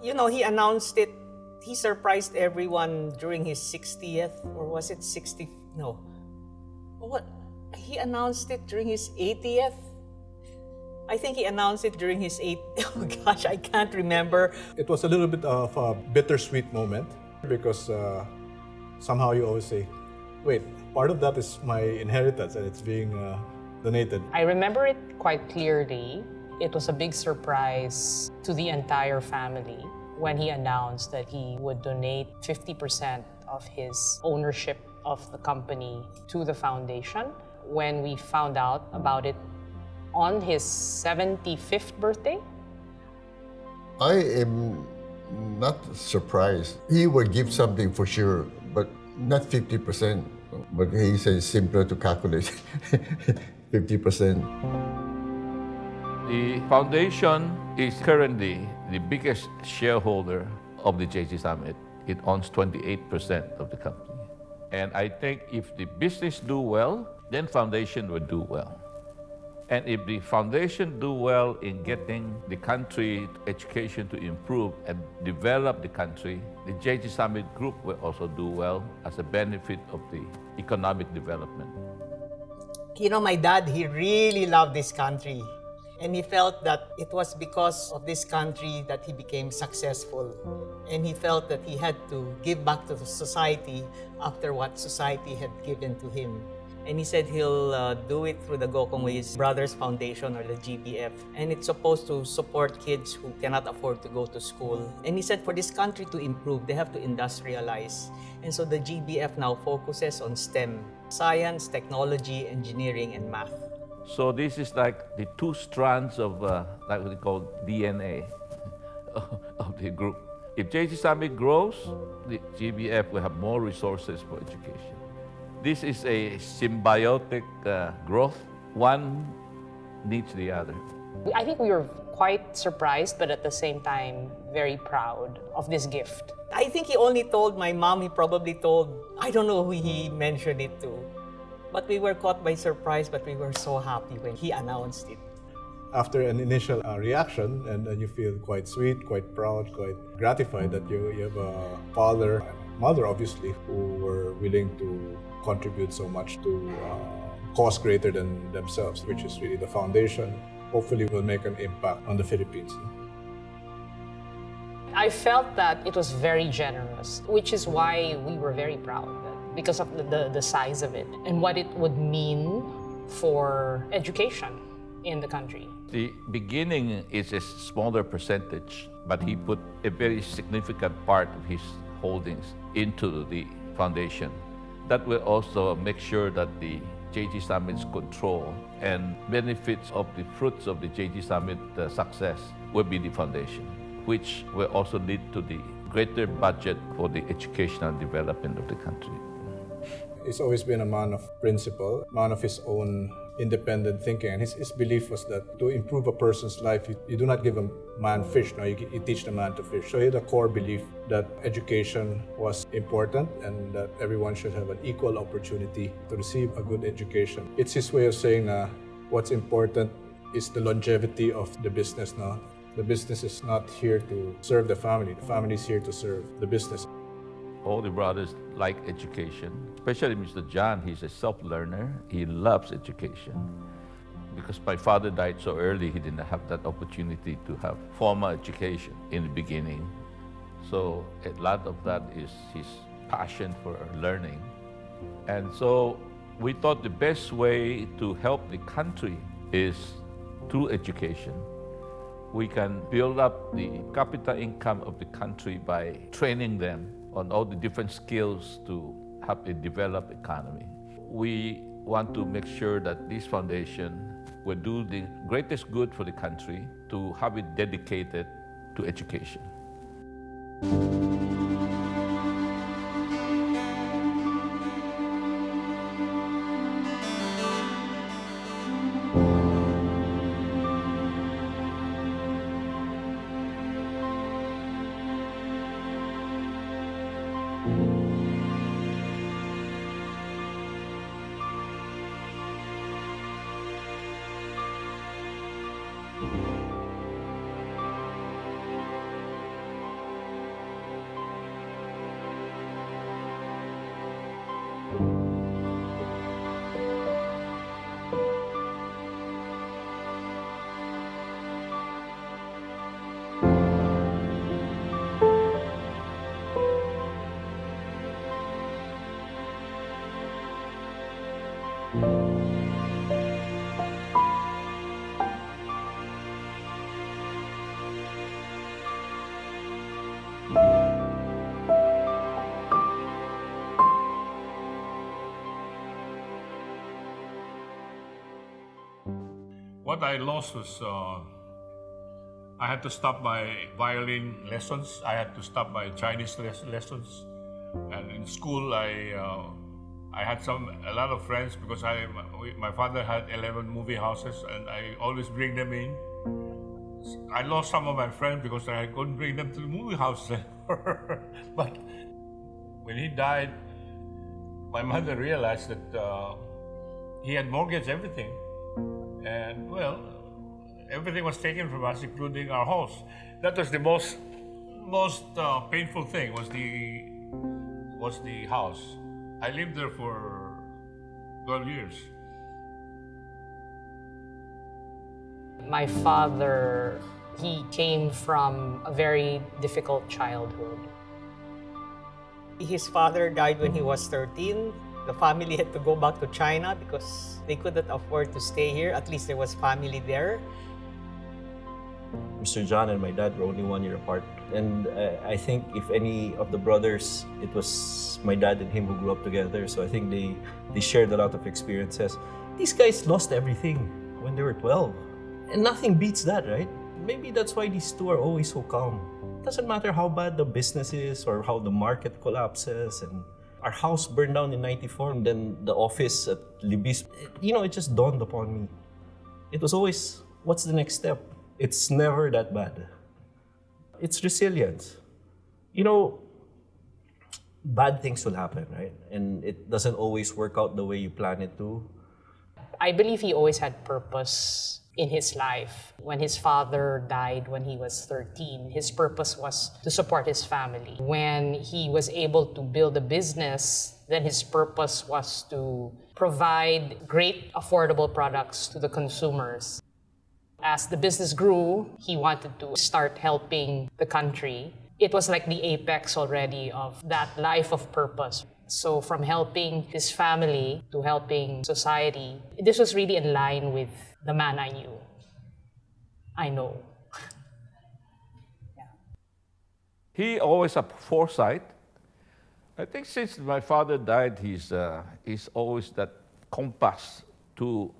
You know, he announced it. He surprised everyone during his 60th, or was it 60? No. What? He announced it during his 80th? I think he announced it during his 8th. Oh gosh, I can't remember. It was a little bit of a bittersweet moment because somehow you always say, wait, part of that is my inheritance and it's being donated. I remember it quite clearly. It was a big surprise to the entire family when he announced that he would donate 50% of his ownership of the company to the foundation. When we found out about it on his 75th birthday. I am not surprised. He will give something for sure, but not 50%. But he says simpler to calculate, 50%. The foundation is currently the biggest shareholder of the JG Summit. It owns 28% of the company. And I think if the business do well, then foundation will do well. And if the foundation do well in getting the country education to improve and develop the country, the JG Summit Group will also do well as a benefit of the economic development. You know, my dad, he really loved this country. And he felt that it was because of this country that he became successful. And he felt that he had to give back to the society after what society had given to him. And he said he'll do it through the Gokongwei Brothers Foundation, or the GBF. And it's supposed to support kids who cannot afford to go to school. And he said for this country to improve, they have to industrialize. And so the GBF now focuses on STEM, science, technology, engineering, and math. So this is like the two strands of like what we call DNA of the group. If JG Summit grows, the GBF will have more resources for education. This is a symbiotic growth. One needs the other. I think we were quite surprised, but at the same time, very proud of this gift. I think he only told my mom. He probably told, I don't know who he mentioned it to. But we were caught by surprise, but we were so happy when he announced it. After an initial reaction, and then you feel quite sweet, quite proud, quite gratified that you have a father and mother, obviously, who were willing to contribute so much to a cause greater than themselves, which is really the foundation. Hopefully will make an impact on the Philippines. I felt that it was very generous, which is why we were very proud, because of the size of it and what it would mean for education in the country. The beginning is a smaller percentage, but he put a very significant part of his holdings into the foundation. That will also make sure that the JG Summit's control and benefits of the fruits of the JG Summit success will be the foundation, which will also lead to the greater budget for the educational development of the country. He's always been a man of principle, man of his own independent thinking. And his belief was that to improve a person's life, you do not give a man fish, no, you teach the man to fish. So he had a core belief that education was important and that everyone should have an equal opportunity to receive a good education. It's his way of saying what's important is the longevity of the business now. The business is not here to serve the family is here to serve the business. All the brothers like education, especially Mr. John. He's a self-learner. He loves education. Because my father died so early, he didn't have that opportunity to have formal education in the beginning. So a lot of that is his passion for learning. And so we thought the best way to help the country is through education. We can build up the capita income of the country by training them on all the different skills to have a developed economy. We want to make sure that this foundation will do the greatest good for the country to have it dedicated to education. What I lost was I had to stop my violin lessons. I had to stop my Chinese lessons. And in school, I had a lot of friends because my father had 11 movie houses, and I always bring them in. I lost some of my friends because I couldn't bring them to the movie house. But when he died, my mother realized that he had mortgaged everything, and well, everything was taken from us, including our house. That was the most painful thing. Was the house. I lived there for 12 years. My father, he came from a very difficult childhood. His father died when he was 13. The family had to go back to China because they couldn't afford to stay here. At least there was family there. Mr. John and my dad were only 1 year apart. And I think if any of the brothers, it was my dad and him who grew up together. So I think they shared a lot of experiences. These guys lost everything when they were 12. And nothing beats that, right? Maybe that's why these two are always so calm. It doesn't matter how bad the business is or how the market collapses. And our house burned down in 94, and then the office at Libis. It just dawned upon me. It was always, what's the next step? It's never that bad. It's resilience. Bad things will happen, right? And it doesn't always work out the way you plan it to. I believe he always had purpose in his life. When his father died when he was 13, his purpose was to support his family. When he was able to build a business, then his purpose was to provide great, affordable products to the consumers. As the business grew, he wanted to start helping the country. It was like the apex already of that life of purpose. So from helping his family to helping society, this was really in line with the man I knew. I know. Yeah. He always had foresight. I think since my father died, he's always that compass to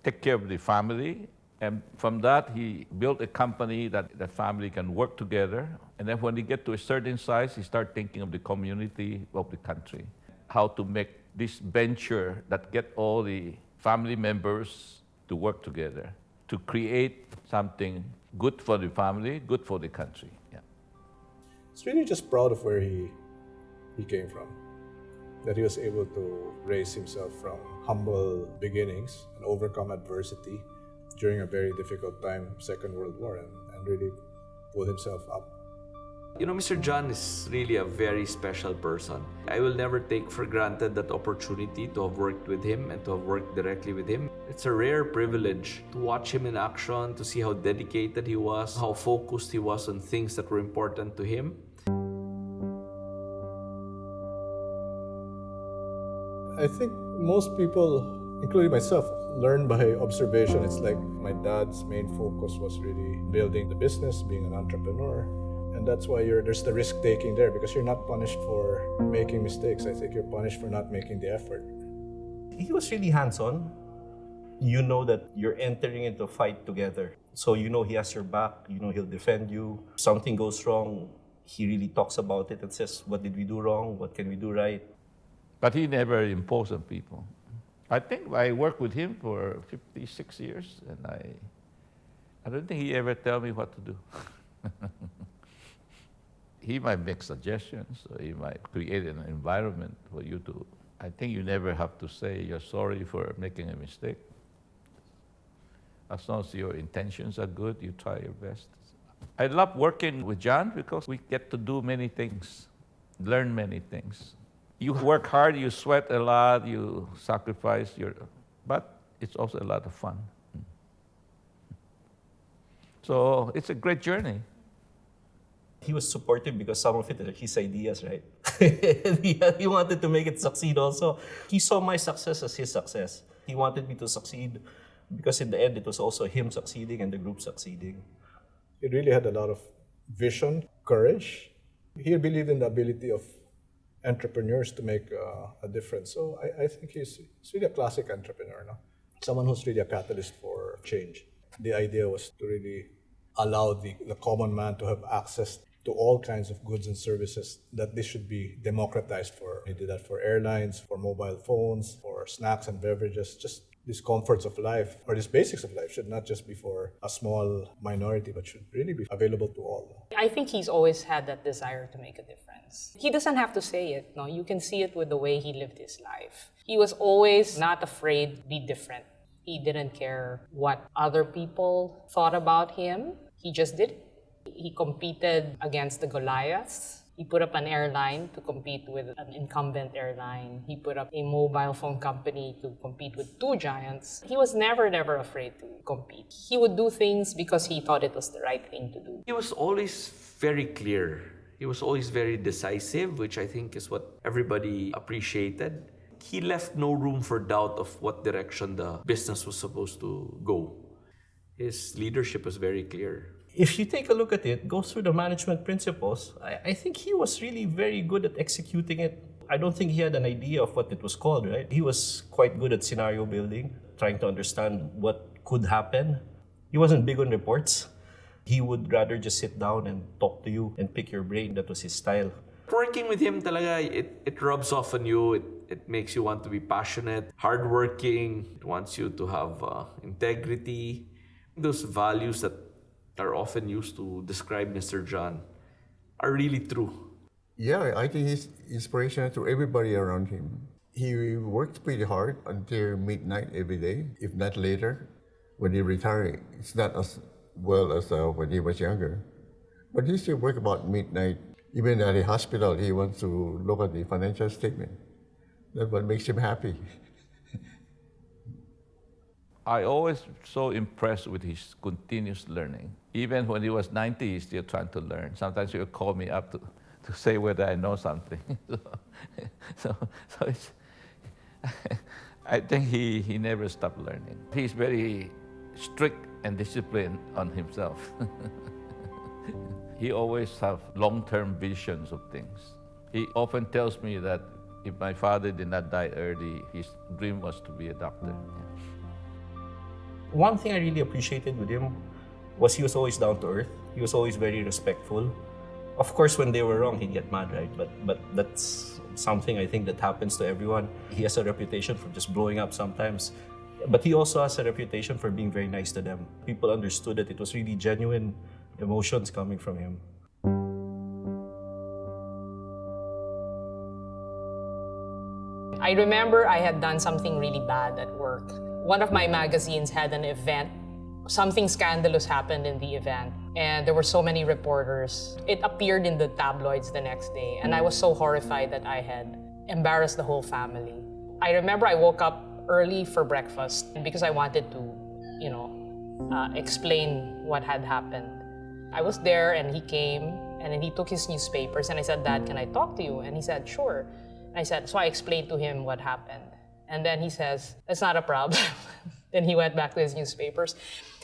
take care of the family. And from that, he built a company that the family can work together. And then when he get to a certain size, he start thinking of the community, of the country. How to make this venture that get all the family members to work together, to create something good for the family, good for the country. Yeah. It's really just proud of where he came from. That he was able to raise himself from humble beginnings and overcome adversity during a very difficult time, Second World War, and really pull himself up. Mr. John is really a very special person. I will never take for granted that opportunity to have worked with him and to have worked directly with him. It's a rare privilege to watch him in action, to see how dedicated he was, how focused he was on things that were important to him. I think most people, including myself, learn by observation. It's like my dad's main focus was really building the business, being an entrepreneur. And that's why there's the risk-taking there, because you're not punished for making mistakes. I think you're punished for not making the effort. He was really hands-on. You know that you're entering into a fight together. So he has your back, he'll defend you. If something goes wrong, he really talks about it and says, what did we do wrong? What can we do right? But he never imposed on people. I think I worked with him for 56 years, and I don't think he ever tell me what to do. He might make suggestions, or he might create an environment for you to. I think you never have to say you're sorry for making a mistake. As long as your intentions are good, you try your best. I love working with John because we get to do many things, learn many things. You work hard, you sweat a lot, you sacrifice but it's also a lot of fun. So it's a great journey. He was supportive because some of it are his ideas, right? He wanted to make it succeed also. He saw my success as his success. He wanted me to succeed because in the end, it was also him succeeding and the group succeeding. He really had a lot of vision, courage. He believed in the ability of entrepreneurs to make a difference. So I think he's really a classic entrepreneur, no? Someone who's really a catalyst for change. The idea was to really allow the common man to have access to all kinds of goods and services, that this should be democratized for. He did that for airlines, for mobile phones, for snacks and beverages, just these comforts of life, or these basics of life should not just be for a small minority, but should really be available to all. I think he's always had that desire to make a difference. He doesn't have to say it, no? You can see it with the way he lived his life. He was always not afraid to be different. He didn't care what other people thought about him. He just did it. He competed against the Goliaths. He put up an airline to compete with an incumbent airline. He put up a mobile phone company to compete with two giants. He was never afraid to compete. He would do things because he thought it was the right thing to do. He was always very clear. He was always very decisive, which I think is what everybody appreciated. He left no room for doubt of what direction the business was supposed to go. His leadership was very clear. If you take a look at it, go through the management principles, I think he was really very good at executing it. I don't think he had an idea of what it was called, right? He was quite good at scenario building, trying to understand what could happen. He wasn't big on reports. He would rather just sit down and talk to you and pick your brain. That was his style. Working with him talaga, it rubs off on you. It makes you want to be passionate, hardworking. It wants you to have integrity. Those values that are often used to describe Mr. John are really true. Yeah, I think he's inspirational to everybody around him. He worked pretty hard until midnight every day, if not later. When he retired, it's not as well as when he was younger. But he still worked about midnight. Even at the hospital, he wants to look at the financial statement. That's what makes him happy. I always so impressed with his continuous learning. Even when he was 90, he's still trying to learn. Sometimes he would call me up to say whether I know something. so it's, I think he never stopped learning. He's very strict and disciplined on himself. He always have long-term visions of things. He often tells me that if my father did not die early, his dream was to be a doctor. One thing I really appreciated with him was he was always down to earth. He was always very respectful. Of course, when they were wrong, he'd get mad, right? But that's something I think that happens to everyone. He has a reputation for just blowing up sometimes. But he also has a reputation for being very nice to them. People understood that it was really genuine emotions coming from him. I remember I had done something really bad at work. One of my magazines had an event. Something scandalous happened in the event, and there were so many reporters. It appeared in the tabloids the next day, and I was so horrified that I had embarrassed the whole family. I remember I woke up early for breakfast because I wanted to, explain what had happened. I was there, and he came, and then he took his newspapers, and I said, "Dad, can I talk to you?" And he said, "Sure." And I said, so I explained to him what happened. And then he says, "That's not a problem." Then he went back to his newspapers.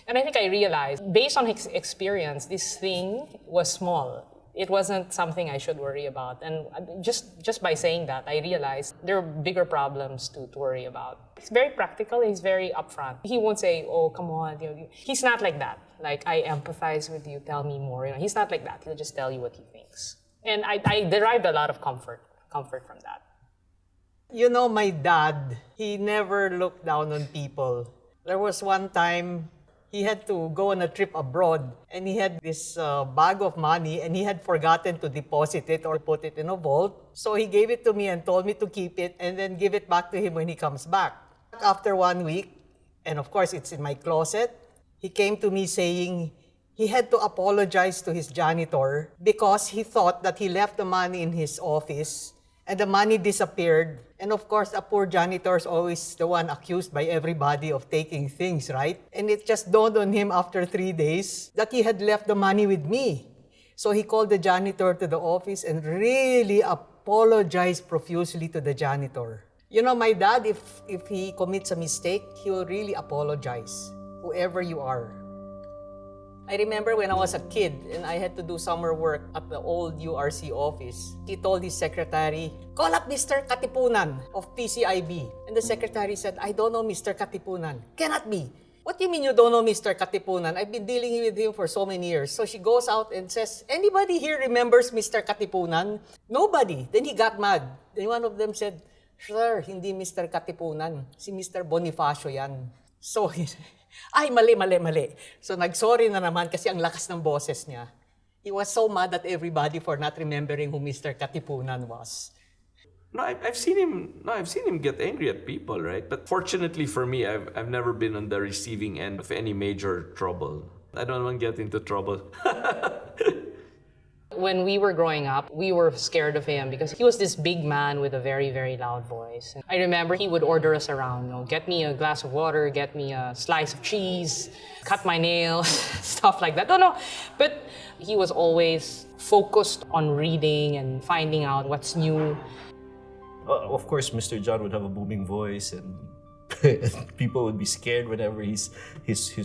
And I think I realized, based on his experience, this thing was small. It wasn't something I should worry about. And just by saying that, I realized there are bigger problems to worry about. He's very practical. He's very upfront. He won't say, "Oh, come on." He's not like that. Like, "I empathize with you. Tell me more." He's not like that. He'll just tell you what he thinks. And I derived a lot of comfort from that. My dad, he never looked down on people. There was one time he had to go on a trip abroad, and he had this bag of money, and he had forgotten to deposit it or put it in a vault. So he gave it to me and told me to keep it and then give it back to him when he comes back. After 1 week, and of course it's in my closet, he came to me saying he had to apologize to his janitor because he thought that he left the money in his office and the money disappeared. And of course, a poor janitor is always the one accused by everybody of taking things, right? And it just dawned on him after 3 days that he had left the money with me. So he called the janitor to the office and really apologized profusely to the janitor. My dad, if he commits a mistake, he will really apologize, whoever you are. I remember when I was a kid and I had to do summer work at the old URC office. He told his secretary, "Call up Mr. Katipunan of PCIB." And the secretary said, "I don't know Mr. Katipunan. Cannot be. What do you mean you don't know Mr. Katipunan? I've been dealing with him for so many years. So she goes out and says, anybody here remembers Mr. Katipunan? Nobody. Then he got mad. Then one of them said, sir, hindi Mr. Katipunan. Si Mr. Bonifacio yan. So, ay, mali. So nag-sorry na naman kasi ang lakas ng boses niya. He was so mad at everybody for not remembering who Mr. Katipunan was. No, I've seen him get angry at people, right? But fortunately for me, I've never been on the receiving end of any major trouble. I don't want to get into trouble. When we were growing up, we were scared of him because he was this big man with a very, very loud voice. I remember he would order us around, get me a glass of water, get me a slice of cheese, cut my nails, stuff like that. No. But he was always focused on reading and finding out what's new. Of course, Mr. John would have a booming voice, and people would be scared whenever his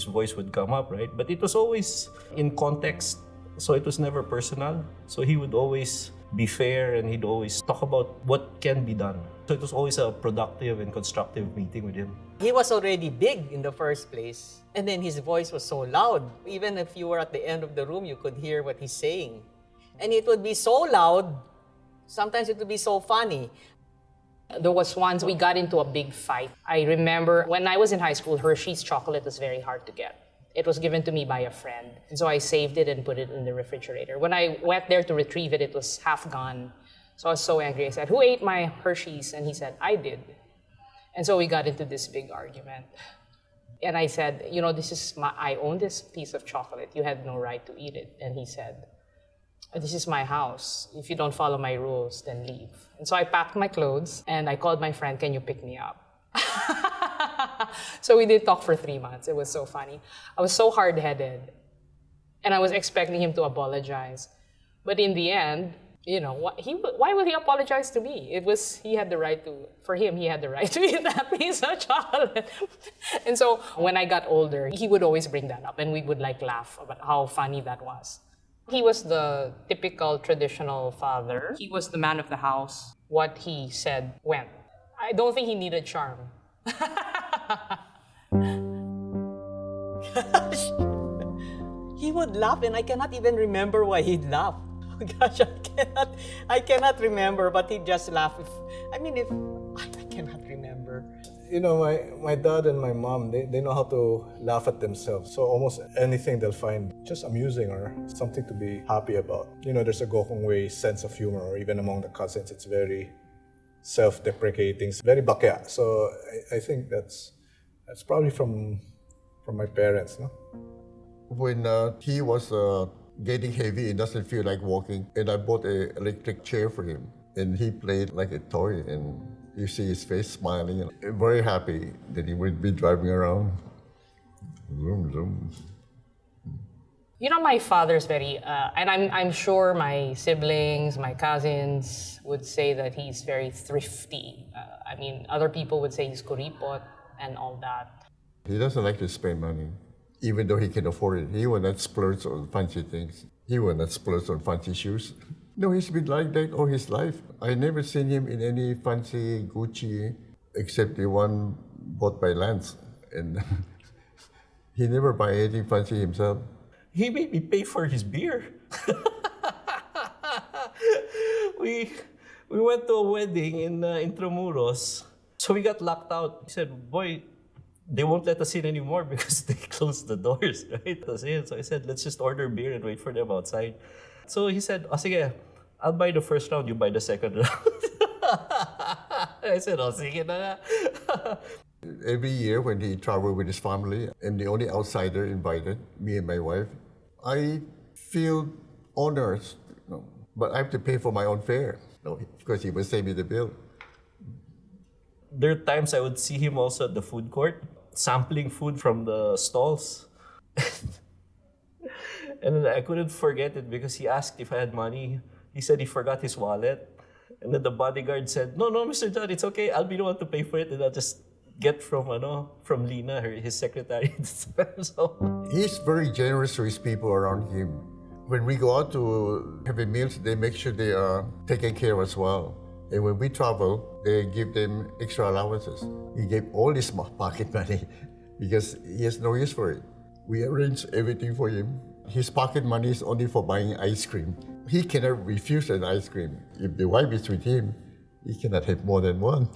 voice would come up, right? But it was always in context, so it was never personal. So he would always be fair, and he'd always talk about what can be done. So it was always a productive and constructive meeting with him. He was already big in the first place, and then his voice was so loud. Even if you were at the end of the room, you could hear what he's saying. And it would be so loud, sometimes it would be so funny. There was once we got into a big fight. I remember when I was in high school, Hershey's chocolate was very hard to get. It was given to me by a friend. And so I saved it and put it in the refrigerator. When I went there to retrieve it, it was half gone. So I was so angry. I said, who ate my Hershey's? And he said, I did. And so we got into this big argument. And I said, I own this piece of chocolate. You had no right to eat it. And he said, this is my house. If you don't follow my rules, then leave. And so I packed my clothes and I called my friend, can you pick me up? So we did talk for 3 months. It was so funny. I was so hard-headed. And I was expecting him to apologize. But in the end, why would he apologize to me? He had the right to eat that piece of chocolate. And so when I got older, he would always bring that up and we would laugh about how funny that was. He was the typical traditional father. He was the man of the house. What he said went. I don't think he needed charm. He would laugh and I cannot even remember why he'd laugh. Oh gosh, I cannot remember, but he'd just laugh I cannot remember. My dad and my mom, they know how to laugh at themselves. So almost anything they'll find just amusing or something to be happy about. There's a Gokongwei sense of humor, or even among the cousins, it's very self-deprecating, very bakya. So I think that's probably from my parents, no? When he was getting heavy, he doesn't feel like walking, and I bought an electric chair for him, and he played like a toy, and you see his face smiling, and very happy that he would be driving around. Zoom, zoom. My father's very, and I'm sure my siblings, my cousins would say that he's very thrifty. Other people would say he's kuripot and all that. He doesn't like to spend money, even though he can afford it. He will not splurge on fancy things. He will not splurge on fancy shoes. No, he's been like that all his life. I never seen him in any fancy Gucci, except the one bought by Lance. And he never buy anything fancy himself. He made me pay for his beer. We went to a wedding in Intramuros, so we got locked out. He said, boy, they won't let us in anymore because they closed the doors, right? So I said, let's just order beer and wait for them outside. So he said, sige, I'll buy the first round, you buy the second round. I said, sige na nga. Every year when he traveled with his family, I'm the only outsider invited, me and my wife. I feel honored, but I have to pay for my own fare, because he will send me the bill. There are times I would see him also at the food court, sampling food from the stalls. And I couldn't forget it because he asked if I had money. He said he forgot his wallet. And then the bodyguard said, no, Mr. John, it's okay. I'll be the one to pay for it. And I'll just get from Lina, his secretary. So he's very generous to his people around him. When we go out to have meals, they make sure they are taken care of as well. And when we travel, they give them extra allowances. He gave all his pocket money because he has no use for it. We arrange everything for him. His pocket money is only for buying ice cream. He cannot refuse an ice cream. If the wife is with him, he cannot have more than one.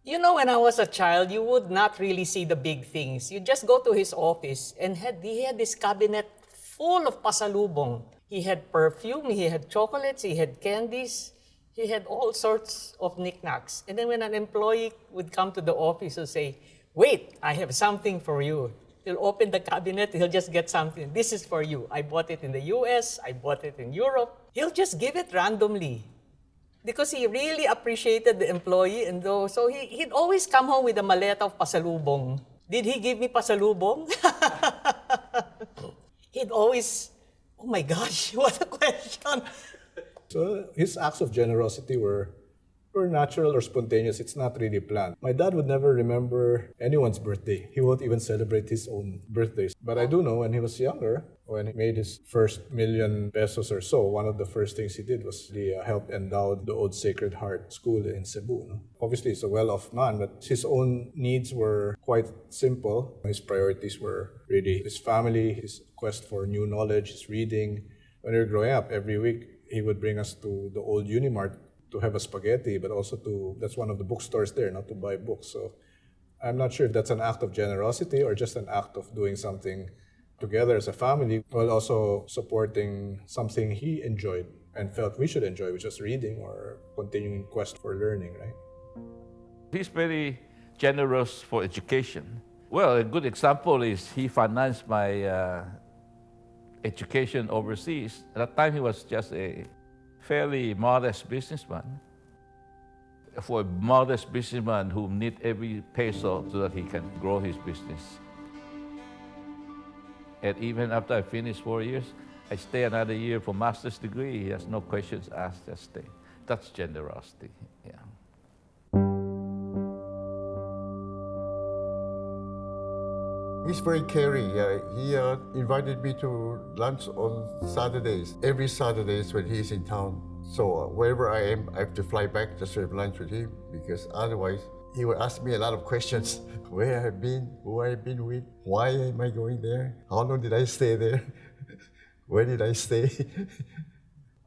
You know, when I was a child, you would not really see the big things. You just go to his office and he had this cabinet full of pasalubong. He had perfume, he had chocolates, he had candies, he had all sorts of knickknacks. And then when an employee would come to the office and say, "Wait, I have something for you." He'll open the cabinet, he'll just get something. "This is for you. I bought it in the US, I bought it in Europe." He'll just give it randomly. Because he really appreciated the employee, and so he'd always come home with a maleta of pasalubong. Did he give me pasalubong? He'd always, oh my gosh, what a question. So his acts of generosity were natural or spontaneous. It's not really planned. My dad would never remember anyone's birthday. He won't even celebrate his own birthdays. But I do know when he was younger, when he made his first ₱1,000,000 or so, one of the first things he did was he helped endow the old Sacred Heart School in Cebu. No? Obviously, he's a well-off man, but his own needs were quite simple. His priorities were really his family, his quest for new knowledge, his reading. When we were growing up, every week he would bring us to the old Unimart to have a spaghetti, but also that's one of the bookstores there, not to buy books. So I'm not sure if that's an act of generosity or just an act of doing something together as a family, while also supporting something he enjoyed and felt we should enjoy, which was reading or continuing quest for learning, right? He's very generous for education. Well, a good example is he financed my education overseas. At that time, he was just a fairly modest businessman. For a modest businessman who needs every peso so that he can grow his business. And even after I finished 4 years, I stay another year for master's degree. He has no questions asked, just stay. That's generosity, yeah. He's very caring. He invited me to lunch on Saturdays. Every Saturdays when he's in town. So wherever I am, I have to fly back to serve lunch with him because otherwise he would ask me a lot of questions. Where I've been, who I've been with, why am I going there, how long did I stay there, where did I stay?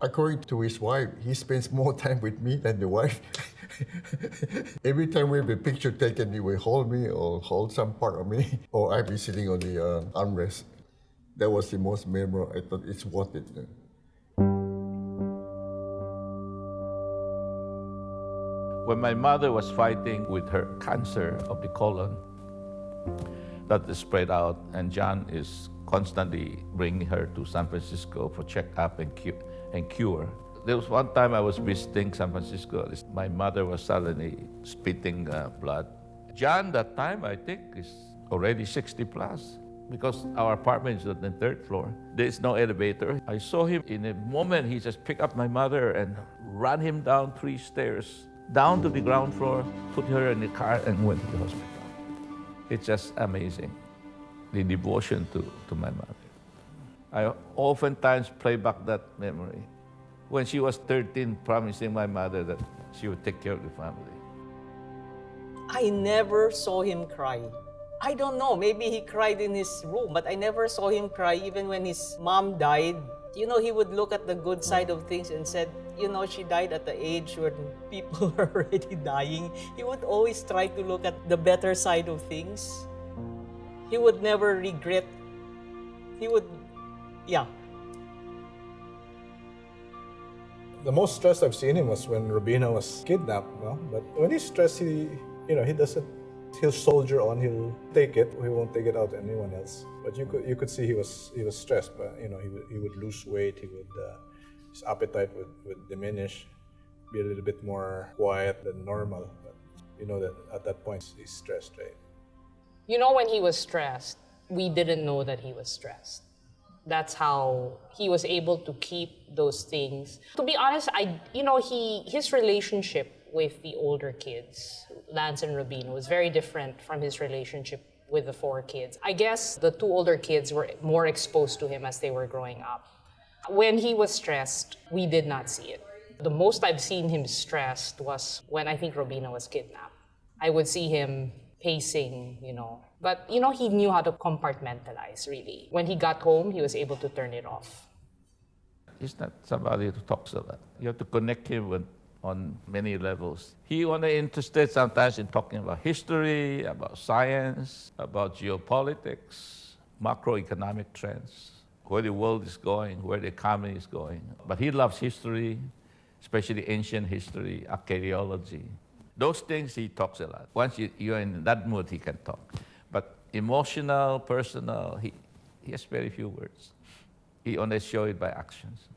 According to his wife, he spends more time with me than the wife. Every time we have a picture taken, he will hold me or hold some part of me, or I'll be sitting on the armrest. That was the most memorable. I thought it's worth it. When my mother was fighting with her cancer of the colon, that is spread out, and John is constantly bringing her to San Francisco for checkup and cure. There was one time I was visiting San Francisco. My mother was suddenly spitting blood. John, that time, I think, is already 60 plus because our apartment is on the 3rd floor. There is no elevator. I saw him in a moment. He just picked up my mother and ran him down 3 stairs, down to the ground floor, put her in the car, and went to the hospital. It's just amazing, the devotion to my mother. I oftentimes play back that memory. When she was 13, promising my mother that she would take care of the family. I never saw him cry. I don't know, maybe he cried in his room, but I never saw him cry even when his mom died. You know, he would look at the good side of things and said, you know, she died at the age when people are already dying. He would always try to look at the better side of things. He would never regret. He would, yeah. The most stressed I've seen him was when Robina was kidnapped. No? But when he's stressed, he doesn't. He'll soldier on. He'll take it. He won't take it out to anyone else. But you could see he was stressed. But he would lose weight. His appetite would diminish, be a little bit more quiet than normal. But you know that at that point he's stressed, right? You know, when he was stressed, we didn't know that he was stressed. That's how he was able to keep those things. To be honest, his relationship with the older kids, Lance and Robina, was very different from his relationship with the 4 kids. I guess the 2 older kids were more exposed to him as they were growing up. When he was stressed, we did not see it. The most I've seen him stressed was when I think Robina was kidnapped. I would see him pacing, But, he knew how to compartmentalize, really. When he got home, he was able to turn it off. He's not somebody who talks a lot. You have to connect him on many levels. He only interested sometimes in talking about history, about science, about geopolitics, macroeconomic trends, where the world is going, where the economy is going. But he loves history, especially ancient history, archaeology. Those things he talks a lot. Once you're in that mood, he can talk. But emotional, personal, he has very few words. He only shows it by actions.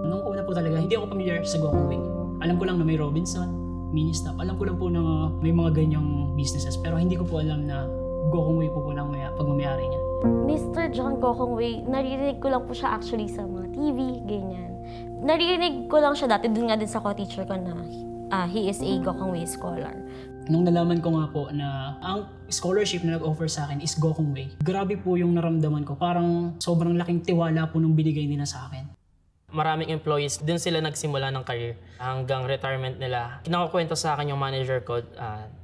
Nung una po talaga, hindi ako familiar sa Gokongwei. Alam ko lang na may Robinson, Ministop. Alam ko lang po na may mga ganyang businesses. Pero hindi ko po alam na Gokongwei po lang pagmamayari niya. Mr. John Gokongwei, naririnig ko lang po siya actually sa mga TV, ganyan. Naririnig ko lang siya dati, dun nga din sa co-teacher ko na he is a Gokongwei scholar. Nung nalaman ko nga po na ang scholarship na nag-offer sa akin is Gokongwei, grabe po yung naramdaman ko. Parang sobrang laking tiwala po nung binigay nila sa akin. Maraming employees, dun sila nagsimula ng career hanggang retirement nila. Kinakukwento sa akin yung manager ko,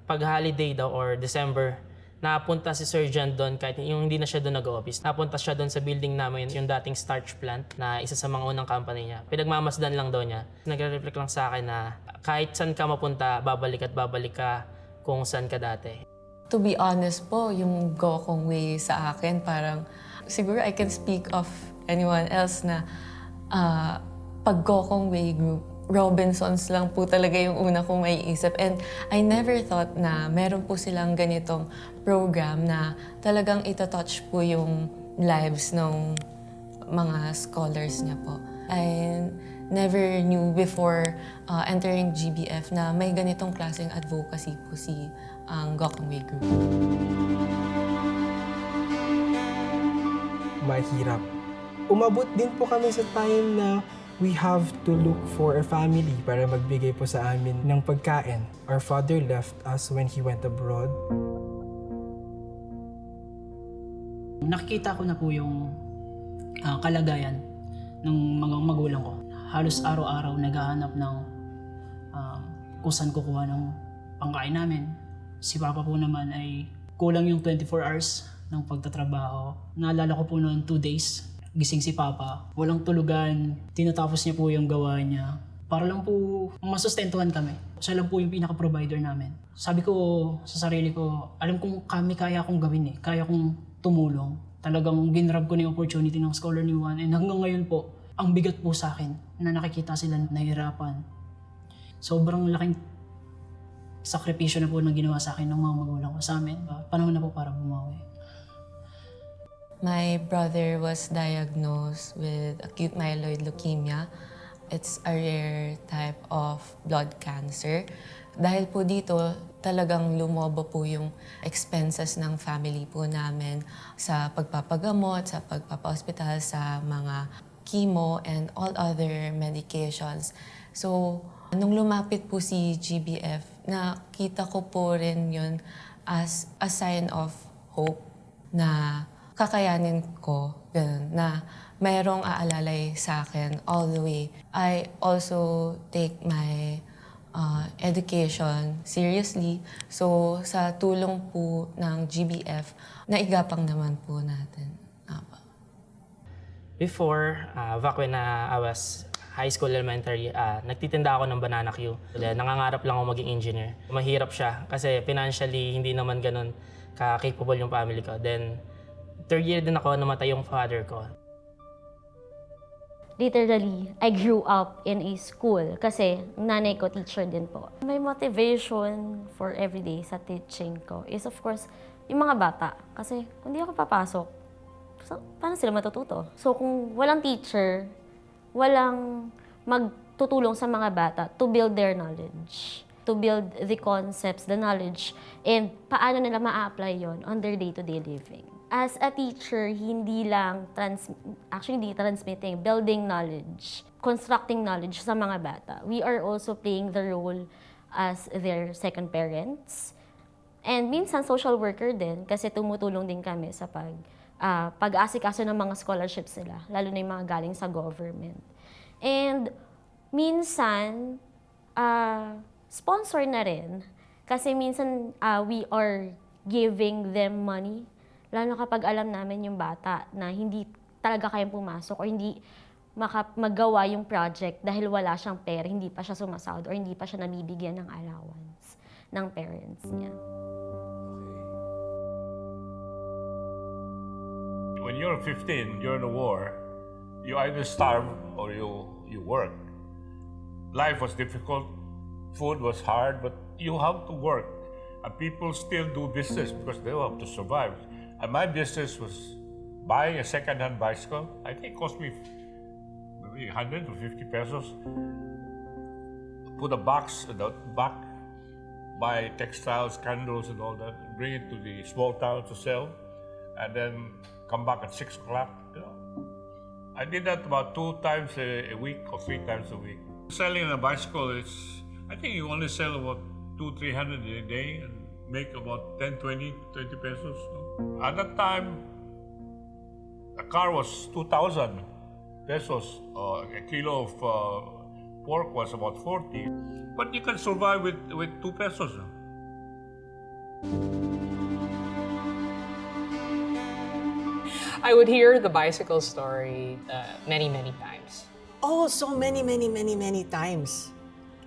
pag holiday daw or December, napunta si Sir John doon kahit yung hindi na siya doon nag-office. Napunta siya doon sa building namin, yung dating starch plant na isa sa mga unang company niya. Pinagmamasdan lang daw niya. Nagre-reflect lang sa akin na kahit saan ka mapunta, babalik at babalik ka kung saan ka dati. To be honest po, yung Gokongwei sa akin, parang siguro I can speak of anyone else na pag Gokongwei group, Robinsons lang po talaga yung una kong maiisip. And I never thought na meron po silang ganitong program na talagang ito-touch po yung lives ng mga scholars niya po. I never knew before entering GBF na may ganitong klaseng advocacy po si Gokongwei Group. Mahirap. Umabot din po kami sa time na we have to look for a family para magbigay po sa amin ng pagkain. Our father left us when he went abroad. Nakikita ko na po yung kalagayan ng mga magulang ko. Halos araw-araw naghahanap ng kung saan kukuha ng pangkain namin. Si Papa po naman ay kulang yung 24 hours ng pagtatrabaho. Naalala ko po noon 2 days. Gising si Papa, walang tulugan, tinatapos niya po yung gawa niya. Para lang po masustentuhan kami. Siya lang po yung pinaka-provider namin. Sabi ko sa sarili ko, alam kong kaya kong gawin kaya kong tumulong. Talagang ginrab ko na yung opportunity ng Scholar ni Juan. And hanggang ngayon po, ang bigat po sa akin na nakikita sila nahihirapan. Sobrang laking sakripisyo na po na ginawa sa akin ng mga magulang ko sa amin. Panahon na po para bumawi. My brother was diagnosed with acute myeloid leukemia. It's a rare type of blood cancer. Dahil po dito, talagang lumobo po yung expenses ng family po namin sa pagpapagamot, sa pagpapa-hospital, sa mga chemo and all other medications. So, nung lumapit po si GBF, nakita ko po rin yun as a sign of hope na kakayanin ko, ganun, na mayroong aalalay sa akin all the way. I also take my education seriously. So, sa tulong po ng GBF, naigapang naman po natin. Before, back when I was high school, elementary, nagtitinda ako ng banana Q. Nangangarap lang ako maging engineer. Mahirap siya kasi financially hindi naman ganun ka-capable yung family ko. Then, 3rd year din ako, namatay yung father ko. Literally, I grew up in a school kasi nanay ko teacher din po. My motivation for everyday sa teaching ko is of course yung mga bata. Kasi kung di ako papasok, paano sila matututo? So kung walang teacher, walang magtutulong sa mga bata to build their knowledge, to build the concepts, the knowledge, and paano nila ma-apply yon on their day-to-day living. As a teacher, hindi lang transmitting, building knowledge, constructing knowledge sa mga bata. We are also playing the role as their second parents. And minsan social worker din kasi tumutulong din kami sa pag-aasikaso ng mga scholarships nila, lalo na yung mga galing sa government. And Minsan, sponsor na rin. Kasi minsan, we are giving them money. Lalo kapag alam namin yung bata na hindi talaga kayang pumasok or hindi magawa yung project dahil wala siyang pera, hindi pa siya sumasahod or hindi pa siya nabibigyan ng allowance ng parents niya. When you're 15, you're in a war, you either starve or you work. Life was difficult, food was hard, but you have to work. And people still do business because they have to survive. And my business was buying a second-hand bicycle. I think it cost me maybe 100 or 50 pesos. Put a box in the back, buy textiles, candles and all that, bring it to the small town to sell, and then come back at 6 o'clock. You know. I did that about 2 times a week or 3 times a week. Selling a bicycle is, I think you only sell about 200-300 a day and make about 10, 20, 30 pesos. At that time, a car was 2,000 pesos. A kilo of pork was about 40. But you can survive with 2 pesos. I would hear the bicycle story many, many times. Oh, so many times.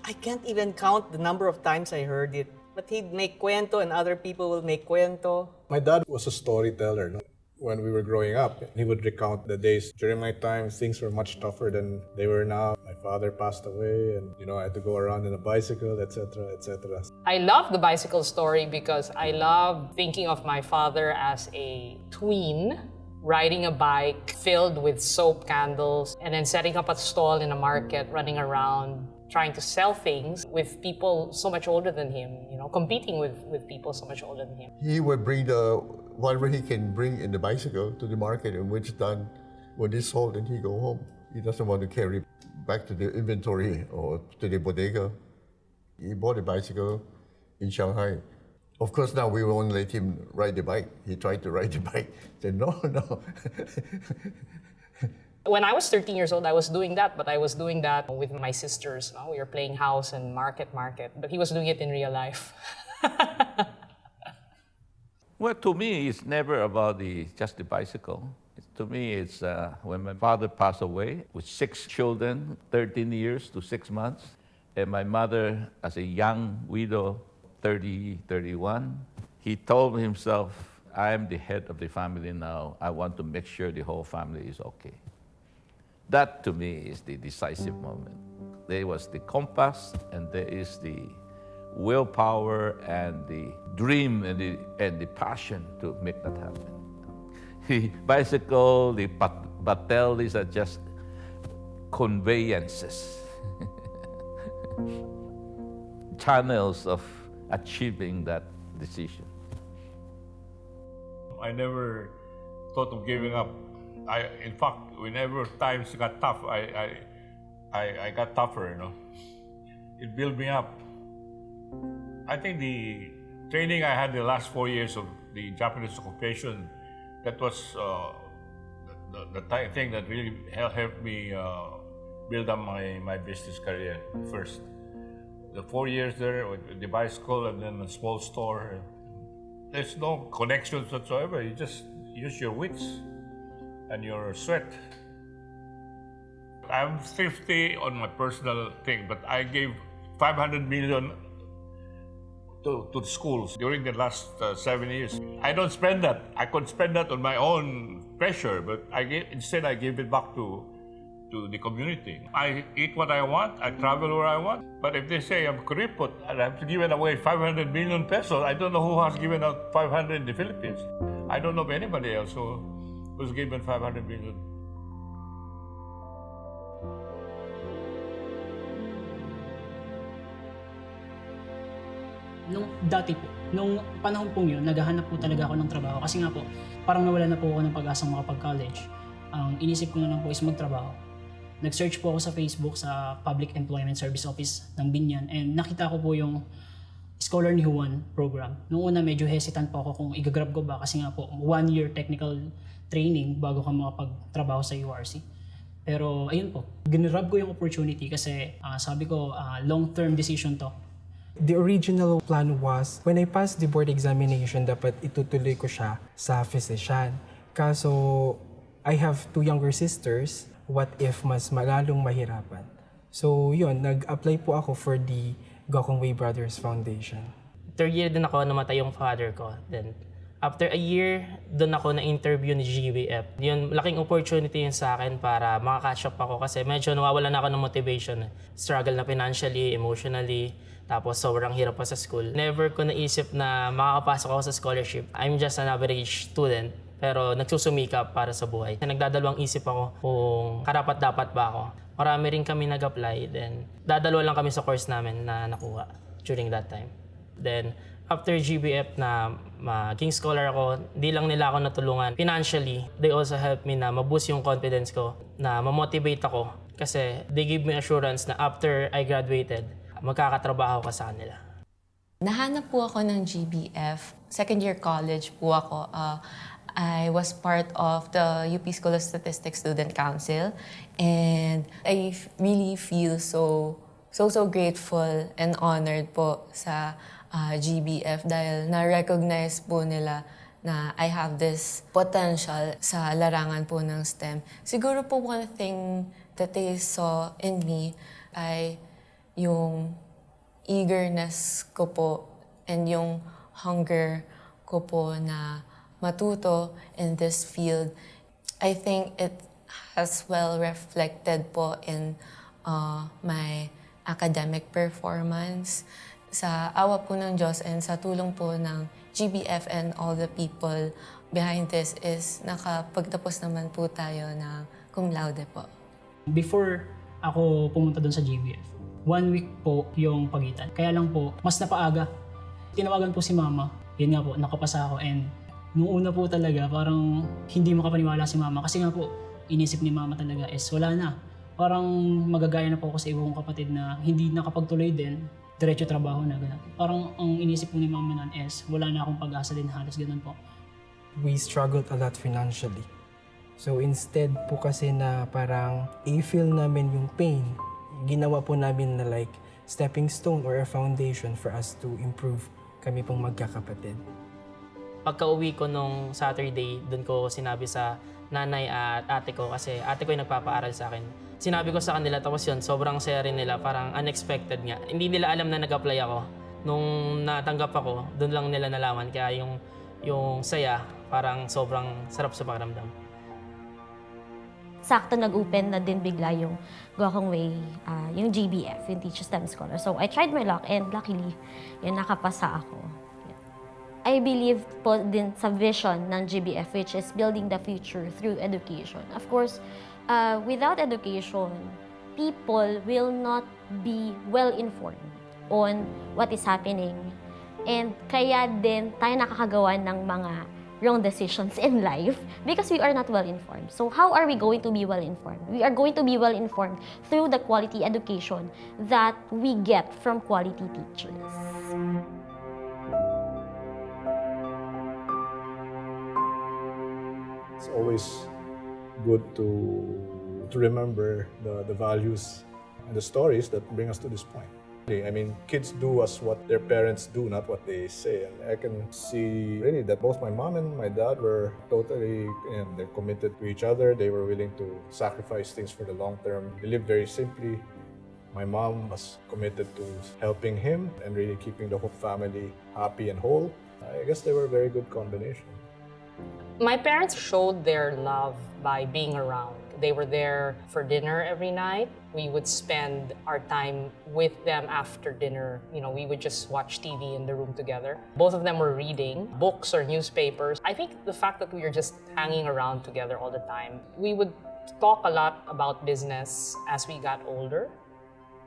I can't even count the number of times I heard it. But he'd make cuento and other people will make cuento. My dad was a storyteller. No? When we were growing up, he would recount the days. During my time, things were much tougher than they were now. My father passed away and, I had to go around in a bicycle, etc., etc. I love the bicycle story because I love thinking of my father as a tween, riding a bike filled with soap candles and then setting up a stall in a market, running around, trying to sell things with people so much older than him, competing with people so much older than him. He would bring whatever he can bring in the bicycle to the market, and when it's done, when it's sold, then he go home. He doesn't want to carry back to the inventory or to the bodega. He bought a bicycle in Shanghai. Of course, now we won't let him ride the bike. He tried to ride the bike. I said, no. When I was 13 years old, I was doing that, but I was doing that with my sisters. We were playing house and market, but he was doing it in real life. Well, to me, it's never about just the bicycle. To me, it's when my father passed away with 6 children, 13 years to 6 months, and my mother, as a young widow, 30, 31, he told himself, I am the head of the family now. I want to make sure the whole family is okay. That, to me, is the decisive moment. There was the compass, and there is the willpower and the dream and the passion to make that happen. The bicycle, the batel, these are just conveyances, channels of achieving that decision. I never thought of giving up. In fact, whenever times got tough, I got tougher, It built me up. I think the training I had the last 4 years of the Japanese occupation, that was the thing that really helped me build up my business career first. The 4 years there with the bicycle and then a small store. There's no connections whatsoever. You just use your wits and your sweat. I'm thrifty on my personal thing, but I gave 500 million to the schools during the last 7 years. I don't spend that. I could spend that on my own pressure, but instead I give it back to the community. I eat what I want, I travel where I want, but if they say I'm crippled and I have to give away 500 million pesos, I don't know who has given out 500 in the Philippines. I don't know of anybody else who's given 500 million. Nung panahon pong yun, naghahanap po talaga ako ng trabaho kasi nga po, parang nawala na po ako ng pag-asang makapag-college. Ang inisip ko na lang po is magtrabaho. Nag-search po ako sa Facebook sa Public Employment Service Office ng Binyan and nakita ko po yung Scholar ni Juan program. Noong una medyo hesitant po ako kung i-grab ko ba kasi nga po 1 year technical training bago ka makapagtrabaho sa URC. Pero ayun po, ginrab ko yung opportunity kasi sabi ko long-term decision to. The original plan was, when I passed the board examination, dapat itutuloy ko siya sa physician. Kaso, I have 2 younger sisters. What if mas malalong mahirapan? So yun, nag-apply po ako for the Gokongwei Brothers Foundation. 3rd year din ako, namatay yung father ko. Then, after a year, doon ako na-interview ni GBF. Yun, laking opportunity yun sa akin para makaka-catch up ako kasi medyo nawawala na ako ng motivation. Struggle na financially, emotionally, tapos sobrang hirap pa sa school. Never ko naisip na makakapasok ako sa scholarship. I'm just an average student, pero nagsusumikap para sa buhay. Nagdadalawang isip ako kung karapat-dapat ba ako. Marami rin kami nag-apply, then dadalawa lang kami sa course namin na nakuha during that time. Then, after GBF na maging scholar ako, di lang nila ako natulungan. Financially, they also helped me na maboost yung confidence ko, na mamotivate ako. Kasi they give me assurance na after I graduated, magkakatrabaho ka sa kanila. Nahanap po ako ng GBF. Second year college po ako. I was part of the UP School of Statistics Student Council. And I really feel so grateful and honored po sa GBF dahil na-recognize po nila na I have this potential sa larangan po ng STEM. Siguro po one thing that they saw in me ay yung eagerness ko po and yung hunger ko po na matuto in this field. I think it has well reflected po in my academic performance. Sa awa po ng Diyos and sa tulong po ng GBF and all the people behind this is nakapagtapos naman po tayo ng cum laude po. Before ako pumunta doon sa GBF, 1 week po yung pagitan. Kaya lang po, mas napaaga. Tinawagan po si mama. Yun nga po, nakapasa ako. And nung una po talaga, parang hindi makapaniwala si mama. Kasi nga po, inisip ni mama talaga is wala na. Parang magagaya na po ako sa iba kong kapatid na hindi nakapagtuloy din. Diretso trabaho na gano'n. Parang ang inisip po ni mama nun is wala na akong pag-asa din, halos gano'n po. We struggled a lot financially. So instead po kasi na parang i-feel namin yung pain, ginawa po namin na like stepping stone or a foundation for us to improve kami pong magkakapatid. Pagka-uwi ko nung Saturday, doon ko sinabi sa nanay at ate ko kasi ate ko yung nagpapaaral sa akin. Sinabi ko sa kanila, tapos yun, sobrang saya rin nila, parang unexpected nga. Hindi nila alam na nag-apply ako. Nung natanggap ako, doon lang nila nalaman. Kaya yung saya, parang sobrang sarap sa pakiramdam. Sakto nag-open na din bigla yung Gokongwei, yung GBF, yung Teach STEM Scholar. So I tried my luck and luckily, yun, nakapasa ako. I believe po din sa vision ng GBF, which is building the future through education. Of course, without education, people will not be well-informed on what is happening. And kaya din tayo nakakagawa ng mga wrong decisions in life because we are not well-informed. So how are we going to be well-informed? We are going to be well-informed through the quality education that we get from quality teachers. It's always good to remember the values and the stories that bring us to this point. I mean, kids do as what their parents do, not what they say. And I can see really that both my mom and my dad were totally they're committed to each other. They were willing to sacrifice things for the long term. They lived very simply. My mom was committed to helping him and really keeping the whole family happy and whole. I guess they were a very good combination. My parents showed their love by being around. They were there for dinner every night. We would spend our time with them after dinner. You know, we would just watch TV in the room together. Both of them were reading books or newspapers. I think the fact that we were just hanging around together all the time, we would talk a lot about business as we got older.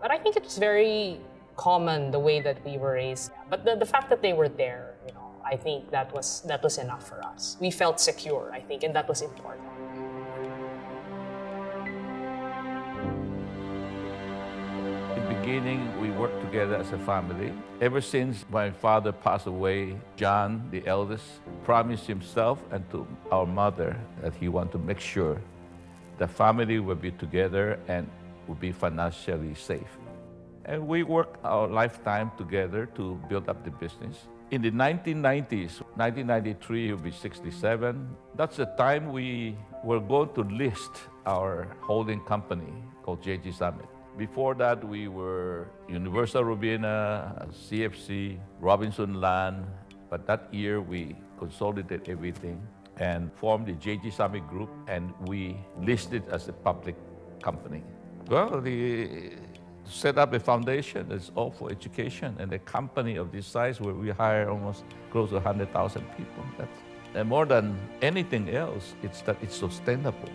But I think it's very common the way that we were raised. But the fact that they were there, you know, I think that was enough for us. We felt secure, I think, and that was important. Beginning, we worked together as a family. Ever since my father passed away, John, the eldest, promised himself and to our mother that he wanted to make sure the family will be together and will be financially safe. And we worked our lifetime together to build up the business. In the 1990s, 1993, he'll be 67. That's the time we were going to list our holding company called JG Summit. Before that, we were Universal Robina, CFC, Robinson Land. But that year, we consolidated everything and formed the JG Summit Group, and we listed as a public company. Well, to set up a foundation that's all for education, and a company of this size where we hire almost close to 100,000 people. And more than anything else, it's that it's sustainable.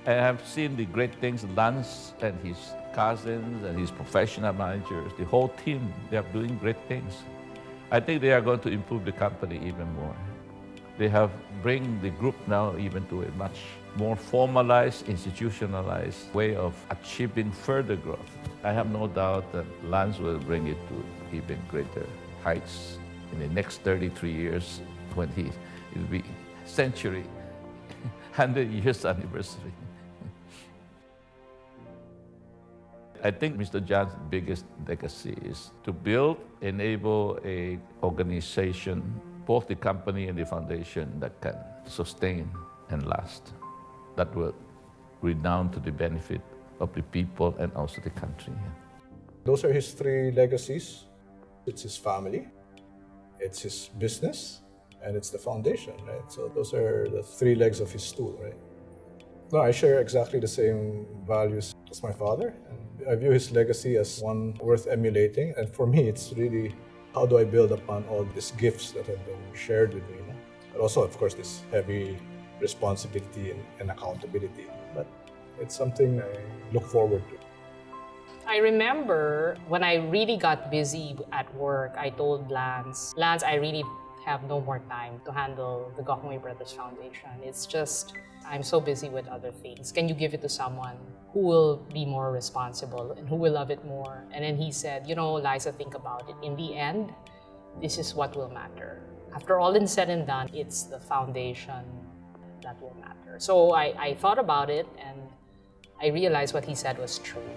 I have seen the great things Lance and his cousins and his professional managers, the whole team, they are doing great things. I think they are going to improve the company even more. They have bring the group now even to a much more formalized, institutionalized way of achieving further growth. I have no doubt that Lance will bring it to even greater heights in the next 33 years when it will be century, 100 years anniversary. I think Mr. John's biggest legacy is to build, enable a organization, both the company and the foundation, that can sustain and last, that will redound to the benefit of the people and also the country. Those are his three legacies. It's his family, it's his business, and it's the foundation, right? So those are the three legs of his stool, right? No, I share exactly the same values as my father. And I view his legacy as one worth emulating. And for me, it's really, how do I build upon all these gifts that have been shared with me? No? But also, of course, this heavy responsibility and accountability. But it's something I look forward to. I remember when I really got busy at work, I told Lance, I really have no more time to handle the Gokongwei Brothers Foundation. It's just, I'm so busy with other things. Can you give it to someone who will be more responsible and who will love it more? And then he said, you know, Liza, think about it. In the end, this is what will matter. After all is said and done, it's the foundation that will matter. So I thought about it, and I realized what he said was true.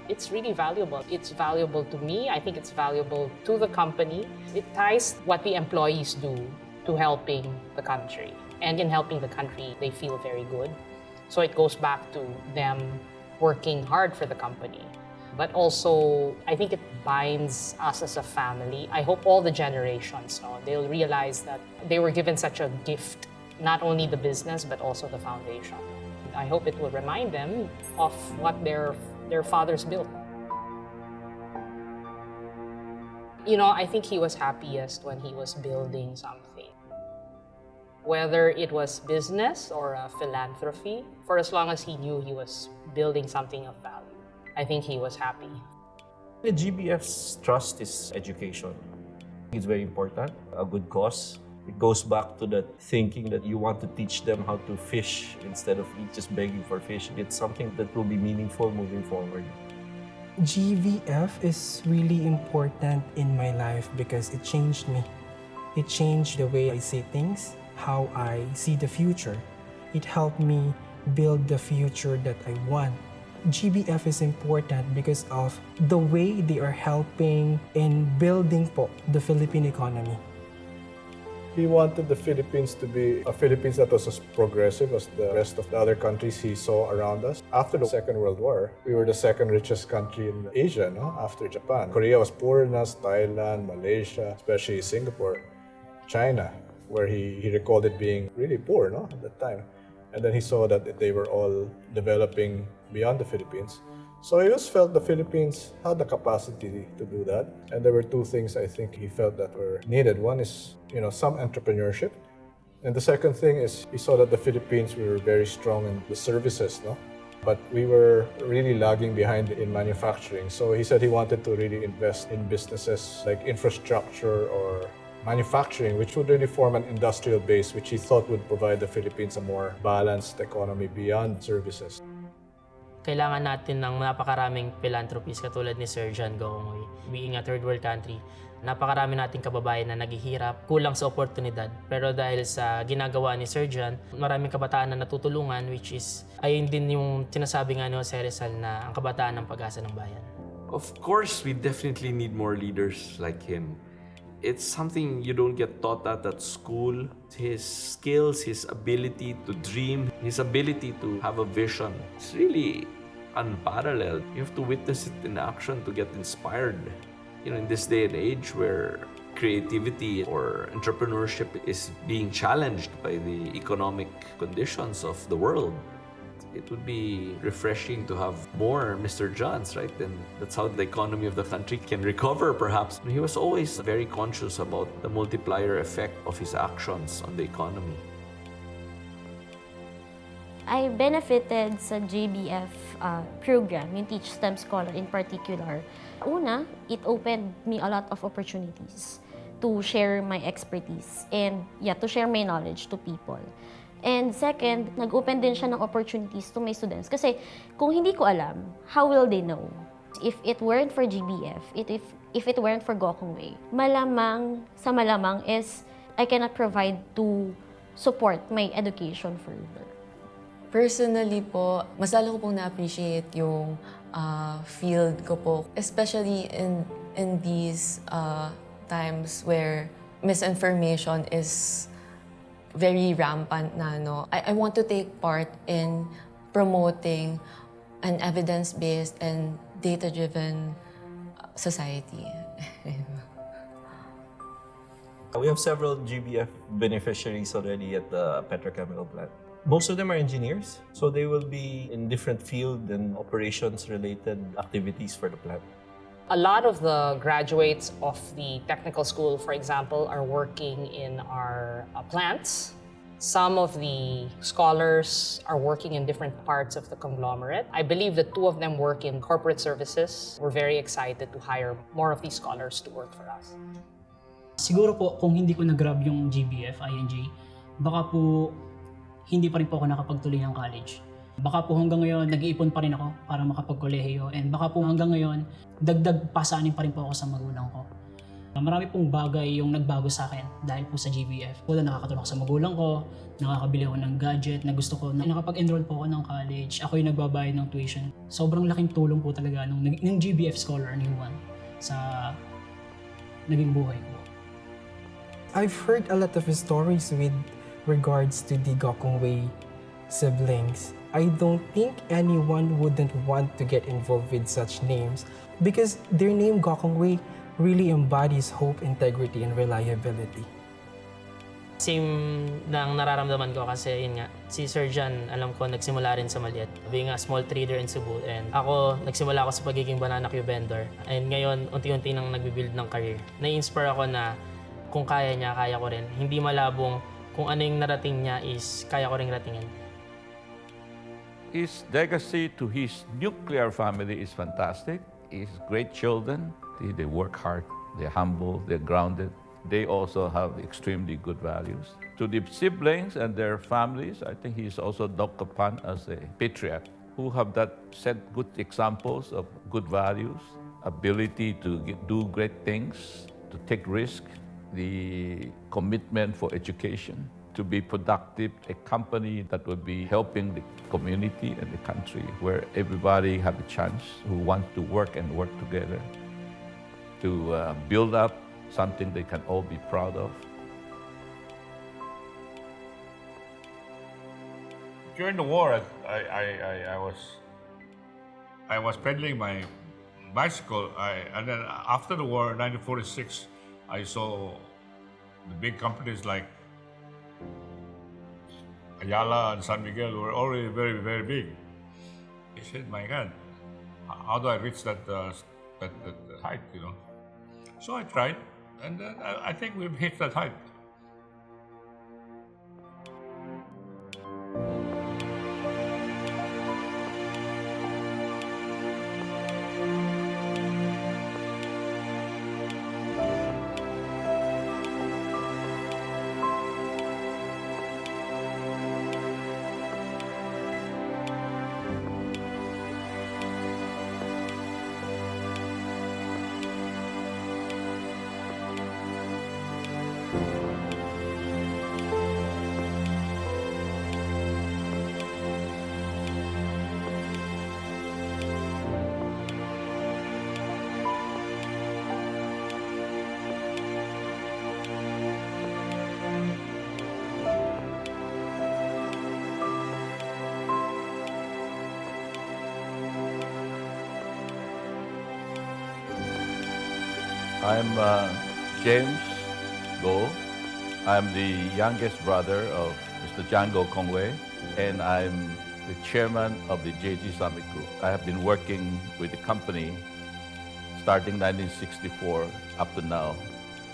It's really valuable. It's valuable to me. I think it's valuable to the company. It ties what the employees do to helping the country. And in helping the country, they feel very good. So it goes back to them working hard for the company. But also, I think it binds us as a family. I hope all the generations, they'll realize that they were given such a gift, not only the business, but also the foundation. I hope it will remind them of what their fathers built. You know, I think he was happiest when he was building something. Whether it was business or a philanthropy, for as long as he knew he was building something of value, I think he was happy. The GBF's trust is education. It's very important, a good cause. It goes back to that thinking that you want to teach them how to fish instead of just begging for fish. It's something that will be meaningful moving forward. GVF is really important in my life because it changed me. It changed the way I see things, how I see the future. It helped me build the future that I want. GBF is important because of the way they are helping in building the Philippine economy. He wanted the Philippines to be a Philippines that was as progressive as the rest of the other countries he saw around us. After the Second World War, we were the second richest country in Asia, after Japan. Korea was poorer than us, Thailand, Malaysia, especially Singapore, China, where he recalled it being really poor at that time. And then he saw that they were all developing beyond the Philippines. So he just felt the Philippines had the capacity to do that. And there were two things I think he felt that were needed. One is, some entrepreneurship. And the second thing is he saw that the Philippines, we were very strong in the services, but we were really lagging behind in manufacturing. So he said he wanted to really invest in businesses like infrastructure or manufacturing, which would really form an industrial base, which he thought would provide the Philippines a more balanced economy beyond services. Kailangan natin ng napakaraming philanthropists katulad ni Sir John Gokongwei. Being a third world country, napakarami nating kababayan na naghihirap, kulang sa oportunidad. Pero dahil sa ginagawa ni Sir John, maraming kabataan na natutulungan, which is, ayun din yung sinasabi nga ni Jose Rizal na ang kabataan ng pag-asa ng bayan. Of course, we definitely need more leaders like him. It's something you don't get taught at school. His skills, his ability to dream, his ability to have a vision, it's really unparalleled. You have to witness it in action to get inspired. You know, in this day and age where creativity or entrepreneurship is being challenged by the economic conditions of the world, it would be refreshing to have more Mr. Johns, right? And that's how the economy of the country can recover, perhaps. He was always very conscious about the multiplier effect of his actions on the economy. I benefited sa JBF program, yung Teach STEM Scholar in particular. Una, it opened me a lot of opportunities to share my expertise and to share my knowledge to people. And second, nag-open din siya ng opportunities to my students. Kasi kung hindi ko alam, how will they know? If it weren't for GBF, if it weren't for Gokongwei, malamang is I cannot provide to support my education further. Personally po, mas lalo ko pong na-appreciate yung field ko po. Especially in these times where misinformation is very rampant na, no? I want to take part in promoting an evidence-based and data-driven society. We have several GBF beneficiaries already at the petrochemical plant. Most of them are engineers, so they will be in different field and operations-related activities for the plant. A lot of the graduates of the technical school, for example, are working in our plants. Some of the scholars are working in different parts of the conglomerate. I believe that 2 of them work in corporate services. We're very excited to hire more of these scholars to work for us. Siguro po, kung hindi ko na-grab yung GBF, ING, baka po hindi pa rin po ako nakapagtuloy ng college. Baka po hanggang ngayon, nag-iipon pa rin ako para makapagkolehiyo. And baka po hanggang ngayon, dagdag pasanin pa rin po ako sa magulang ko. Marami pong bagay yung nagbago sa akin dahil po sa GBF. Wala, nakakatulong ako sa magulang ko, nakakabili ako ng gadget na gusto ko. Nakapag-enroll po ako ng college, ako yung nagbabayad ng tuition. Sobrang laking tulong po talaga ng GBF Scholar ni Juan sa naging buhay ko. I've heard a lot of stories with regards to the Gokongwei siblings. I don't think anyone wouldn't want to get involved with such names because their name Gokongwei really embodies hope, integrity, and reliability. Same nang nararamdaman ko kasi yun nga, si Sir John, alam ko, nagsimula rin sa maliit. Being a small trader in Cebu. And ako, nagsimula ako sa pagiging banana queue vendor. And ngayon, unti-unti nang nagbibuild ng career. Na-inspire ako na kung kaya niya, kaya ko rin. Hindi malabong kung ano yung narating niya is kaya ko rin ratingin. His legacy to his nuclear family is fantastic. His great children, they work hard, they're humble, they're grounded. They also have extremely good values. To the siblings and their families, I think he's also looked upon as a patriot who have set good examples of good values, ability to do great things, to take risks, the commitment for education, to be productive, a company that would be helping the community and the country, where everybody have a chance who want to work and work together to build up something they can all be proud of. During the war, I was pedaling my bicycle, and then after the war, 1946, I saw the big companies like Ayala and San Miguel were already very, very big. I said, my God, how do I reach that height, you know? So I tried, and then I think we've hit that height. I'm James Go. I'm the youngest brother of Mr. John Gokongwei, and I'm the chairman of the JG Summit Group. I have been working with the company starting 1964 up to now.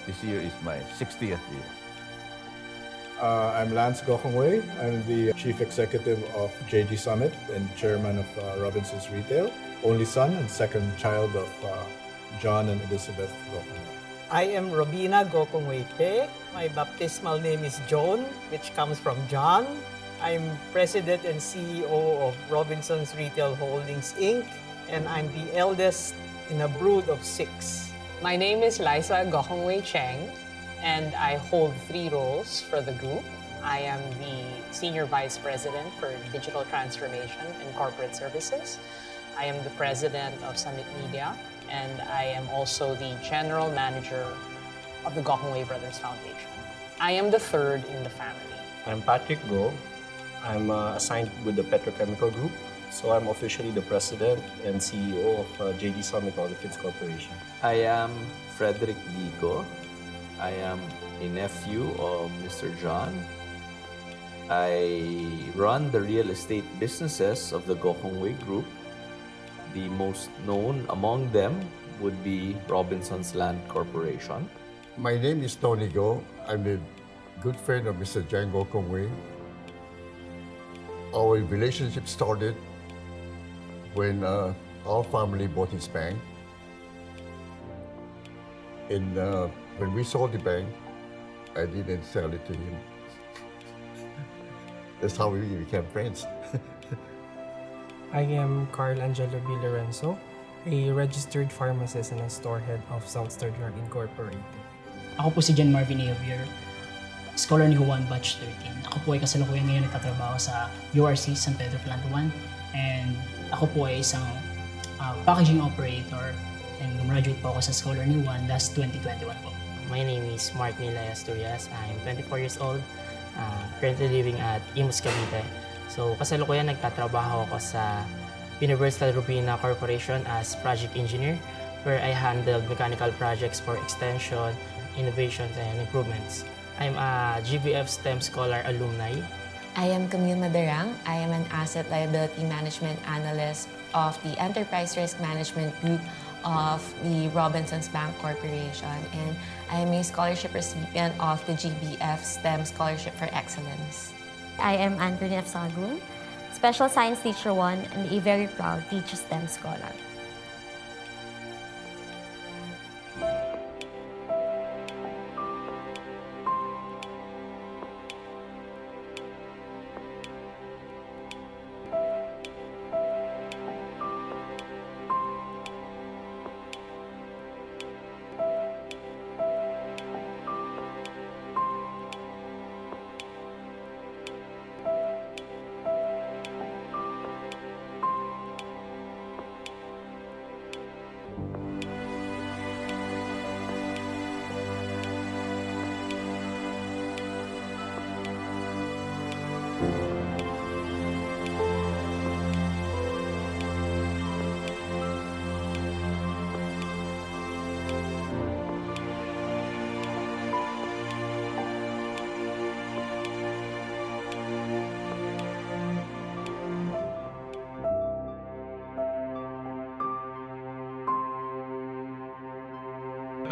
This year is my 60th year. I'm Lance Gokongwei. I'm the chief executive of JG Summit and chairman of Robinson's Retail, only son and second child of John and Elizabeth Gokongwei. I am Robina Gokongwei. My baptismal name is Joan, which comes from John. I'm president and CEO of Robinson's Retail Holdings, Inc., and I'm the eldest in a brood of 6. My name is Liza Gokongwei Cheng, and I hold 3 roles for the group. I am the Senior Vice President for Digital Transformation and Corporate Services. I am the President of Summit Media, and I am also the General Manager of the Gokongwei Brothers Foundation. I am the 3rd in the family. I'm Patrick Go. I'm assigned with the Petrochemical Group, so I'm officially the President and CEO of JG Summit Olefins Corporation. I am Frederick Digo. I am a nephew of Mr. John. I run the real estate businesses of the Gokongwei Group. The most known among them would be Robinson's Land Corporation. My name is Tony Go. I'm a good friend of Mr. John Gokongwei. Our relationship started when our family bought his bank. And when we sold the bank, I didn't sell it to him. That's how we became friends. I am Carl Angelo B. Lorenzo, a registered pharmacist and a store head of Southstar Drug Incorporated. Ako po si John Marvin Avier, Scholar ni Juan Batch 13. Ako po ay kasalukuyan ngayon nagtatrabaho sa URC San Pedro Plant 1, and ako po ay isang packaging operator, and gumraduate po ako sa Scholar ni Juan last 2021 po. My name is Mark Nilay Asturias. I'm 24 years old, currently living at Imus, Cavite. So kasalukuyan nagtatrabaho ako sa Universal Rubina Corporation as project engineer, where I handled mechanical projects for extension, innovations, and improvements. I'm a GVF STEM Scholar alumni. I am Camille Madarang. I am an Asset Liability Management Analyst of the Enterprise Risk Management Group of the Robinsons Bank Corporation, and I am a scholarship recipient of the GBF STEM Scholarship for Excellence. I am Anthony F. Sagun, Special Science Teacher 1 and a very proud Teach STEM Scholar.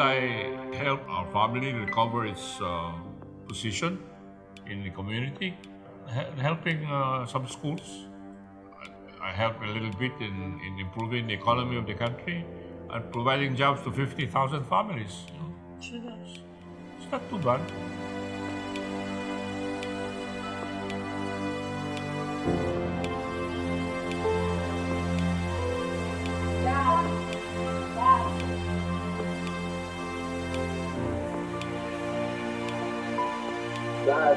I help our family recover its position in the community, helping some schools. I help a little bit in improving the economy of the country and providing jobs to 50,000 families. It's not too bad. Dad.